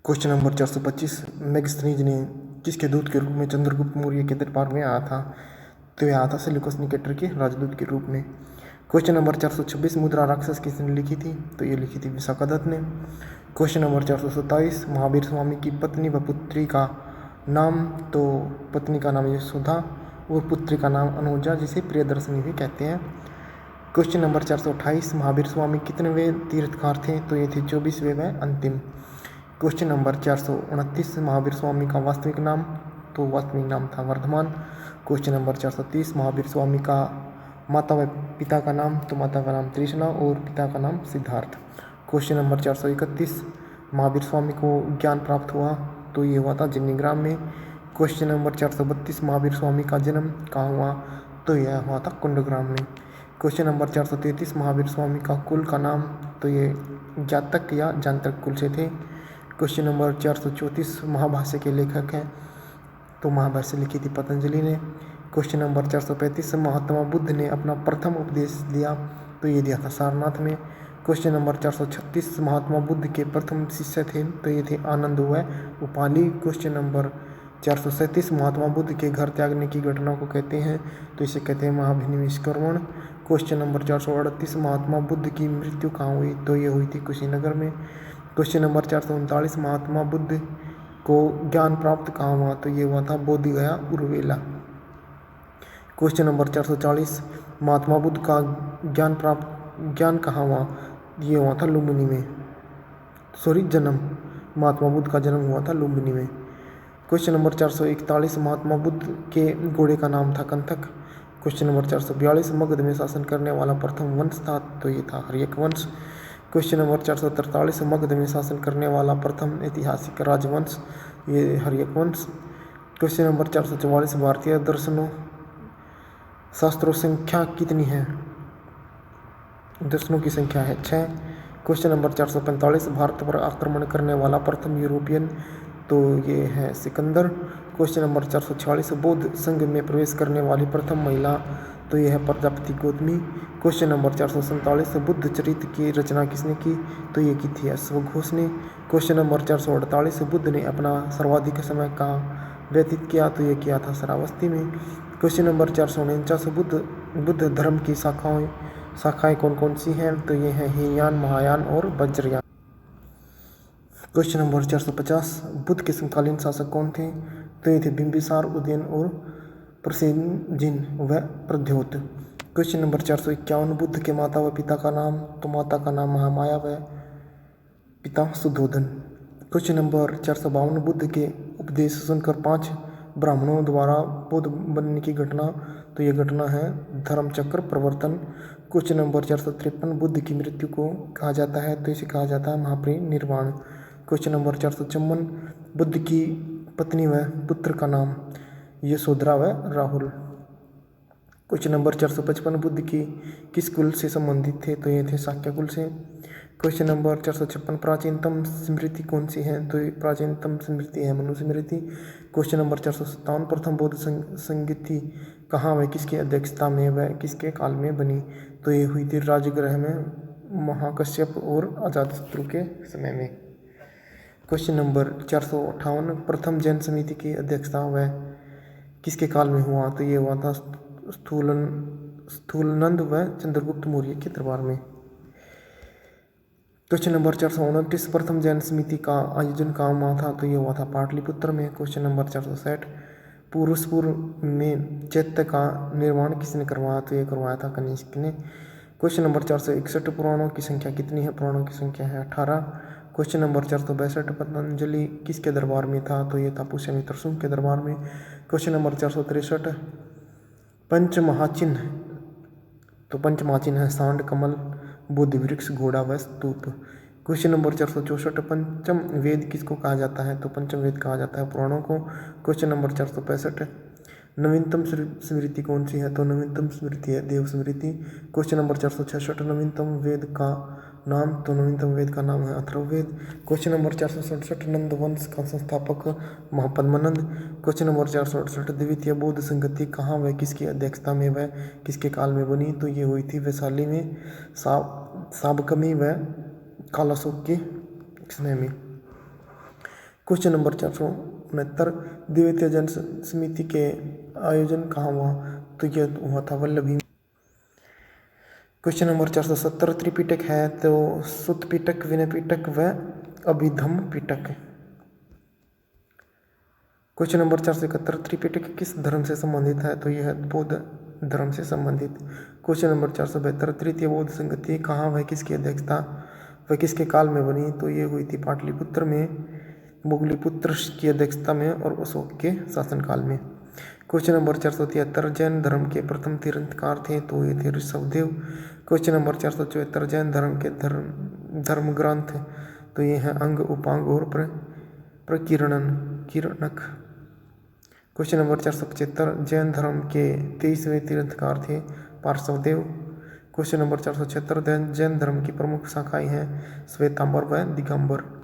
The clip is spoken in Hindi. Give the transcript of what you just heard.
क्वेश्चन नंबर 425 मेगस्थनीज ने किसके दूत के रूप में चंद्रगुप्त मौर्य के दरबार में आया था? तो यह आया था सेल्यूकस निकेटर के राजदूत के रूप में। क्वेश्चन नंबर 426 मुद्रा राक्षस किसने लिखी थी? तो ये लिखी थी विशाखा दत्त ने। क्वेश्चन नंबर 427 महावीर स्वामी की पत्नी व पुत्री का नाम? तो पत्नी का नाम यशोदा और पुत्री का नाम अनुजा, जिसे प्रियदर्शनी भी कहते हैं। क्वेश्चन नंबर 428 महावीर स्वामी कितनेवें तीर्थकार थे? तो ये थे 24वें व अंतिम। क्वेश्चन नंबर 429 महावीर स्वामी का वास्तविक नाम? तो वास्तविक नाम था वर्धमान। क्वेश्चन नंबर 430 महावीर स्वामी का माता व पिता का नाम? तो माता का नाम तृष्णा और पिता का नाम सिद्धार्थ। क्वेश्चन नंबर 431 महावीर स्वामी को ज्ञान प्राप्त हुआ? तो ये हुआ था जिन्नीग्राम में। क्वेश्चन नंबर 432 महावीर स्वामी का जन्म कहाँ हुआ? तो यह हुआ था कुंडग्राम में। क्वेश्चन नंबर 433 महावीर स्वामी का कुल का नाम? तो ये जातक या जांतक कुल से थे। क्वेश्चन नंबर 434 महाभाष्य के लेखक हैं? तो महाभाष्य लिखी थी पतंजलि ने। क्वेश्चन नंबर 435 महात्मा बुद्ध ने अपना प्रथम उपदेश दिया? तो ये दिया था सारनाथ में। क्वेश्चन नंबर 436 महात्मा बुद्ध के प्रथम शिष्य थे? तो ये थे आनंद व उपाली। क्वेश्चन नंबर 437 महात्मा बुद्ध के घर त्यागने की घटना को कहते हैं? तो इसे कहते हैं महाभिनिष्क्रमण। क्वेश्चन नंबर 438 महात्मा बुद्ध की मृत्यु कहाँ हुई? तो ये हुई थी कुशीनगर में। क्वेश्चन नंबर 439 महात्मा बुद्ध को ज्ञान प्राप्त कहाँ हुआ? तो ये हुआ था बोधगया उर्वेला। क्वेश्चन नंबर 440 महात्मा बुद्ध का ज्ञान कहाँ हुआ? ये हुआ था लुम्बिनी में। जन्म महात्मा बुद्ध का जन्म हुआ था लुम्बिनी में। क्वेश्चन नंबर 441 महात्मा बुद्ध के घोड़े का नाम था कंथक। क्वेश्चन नंबर 442 मगध में शासन करने वाला प्रथम वंश था? तो ये था हर्यक वंश। क्वेश्चन नंबर 443 मगध में शासन करने वाला प्रथम ऐतिहासिक राजवंश? ये हर्यक वंश। क्वेश्चन नंबर 444 भारतीय दर्शनों शास्त्रों संख्या कितनी है? दर्शनों की संख्या है 6। क्वेश्चन नंबर 445 भारत पर आक्रमण करने वाला प्रथम यूरोपियन? तो ये है सिकंदर। क्वेश्चन नंबर 446 बौद्ध संघ में प्रवेश करने वाली प्रथम महिला? तो यह है प्रजापति गौतमी। क्वेश्चन नंबर 447 बुद्ध चरित्र की रचना किसने की? तो ये की थी अश्वघोष ने। क्वेश्चन नंबर 448 बुद्ध ने अपना सर्वाधिक समय कहाँ व्यतीत किया? तो ये किया था श्रावस्ती में। क्वेश्चन नंबर 449 बुद्ध धर्म की शाखाएं कौन कौन सी हैं? तो ये हैं हीनयान, महायान और वज्रयान। क्वेश्चन नंबर 450 बुद्ध के समकालीन शासक कौन थे? तो ये थे बिंबिसार, उदयन और प्रसेनजिन व प्रद्योत। क्वेश्चन नंबर 451 बुद्ध के माता व पिता का नाम? तो माता का नाम महामाया व पिता सुधोधन। क्वेश्चन नंबर 452 बुद्ध के उपदेश सुनकर 5 ब्राह्मणों द्वारा बौद्ध बनने की घटना? तो यह घटना है धर्मचक्र प्रवर्तन। क्वेश्चन नंबर 453 बुद्ध की मृत्यु को कहा जाता है? तो इसे कहा जाता है महापरिनिर्वाण। क्वेश्चन नंबर 454 बुद्ध की पत्नी व पुत्र का नाम? यशोधरा व राहुल। क्वेश्चन नंबर 455 बुद्ध की किस कुल से संबंधित थे? तो ये थे शाक्य कुल से। क्वेश्चन नंबर 456 प्राचीनतम स्मृति कौन सी है? तो प्राचीनतम स्मृति है मनु स्मृति। क्वेश्चन नंबर 457 प्रथम बौद्ध संगति कहाँ व किसकी अध्यक्षता में व किसके काल में बनी? तो ये हुई थी राजगृह में महाकश्यप और अजातशत्रु के समय में। क्वेश्चन नंबर 458 प्रथम जैन समिति की अध्यक्षता व किसके काल में हुआ? तो ये हुआ था स्थूलनंद व चंद्रगुप्त मौर्य के दरबार में। क्वेश्चन नंबर 429 प्रथम जैन समिति का आयोजन कहाँ हुआ था? तो ये हुआ था पाटलिपुत्र में। क्वेश्चन नंबर 460 पुरुषपुर में चैत्य का निर्माण किसने करवाया? तो ये करवाया था कनिष्क ने। क्वेश्चन नंबर 461 पुराणों की संख्या कितनी है? पुराणों की संख्या है 18। क्वेश्चन नंबर 462 पतंजलि किसके दरबार में था? तो ये था पुष्यमित्र शुंग के दरबार में। Question number 463 पंचमहाचिन्ह? तो पंचमहाचिन्ह है सांड, कमल, बुद्ध वृक्ष, घोड़ा व स्तूप। क्वेश्चन नंबर 464 पंचम वेद किसको कहा जाता है? तो पंचम वेद कहा जाता है पुराणों को। क्वेश्चन नंबर 465 नवीनतम स्मृति कौन सी है? तो नवीनतम स्मृति है देव स्मृति। क्वेश्चन नंबर 466 नवीनतम वेद का नाम? तो नवीनतम वेद का नाम है अथर्ववेद। क्वेश्चन नंबर 467 नंद वंश का संस्थापक महापद्मनंद। क्वेश्चन नंबर 468 द्वितीय बौद्ध संगति कहाँ व किसकी अध्यक्षता में व किसके काल में बनी? तो ये हुई थी वैशाली में साबकमी व कालाशोक के समय में। क्वेश्चन नंबर 469, द्वितीय जन समिति के आयोजन कहाँ हुआ? तो यह हुआ था वल्लभी। क्वेश्चन नंबर 470, त्रिपिटक है तो सुत्त पिटक, विनय पिटक व अभिधम पिटक। क्वेश्चन नंबर 471, त्रिपिटक किस धर्म से संबंधित है? तो यह बौद्ध धर्म से संबंधित। क्वेश्चन नंबर 472, तृतीय बौद्ध संगति कहाँ व किसकी अध्यक्षता व किसके काल में बनी? तो ये हुई थी पाटलिपुत्र में, मुगलिपुत्र की अध्यक्षता में और अशोक के शासनकाल में। क्वेश्चन नंबर 473, जैन धर्म के प्रथम तीर्थंकर थे? तो ये थे ऋषभदेव। क्वेश्चन नंबर 474, जैन धर्म के धर्म ग्रंथ? तो ये हैं अंग, उपांग और किरणक। क्वेश्चन नंबर 475, जैन धर्म के 23वें तीर्थंकर थे? पार्श्वदेव। क्वेश्चन नंबर 476, जैन धर्म की प्रमुख शाखाएं हैं? श्वेतांबर व दिगंबर।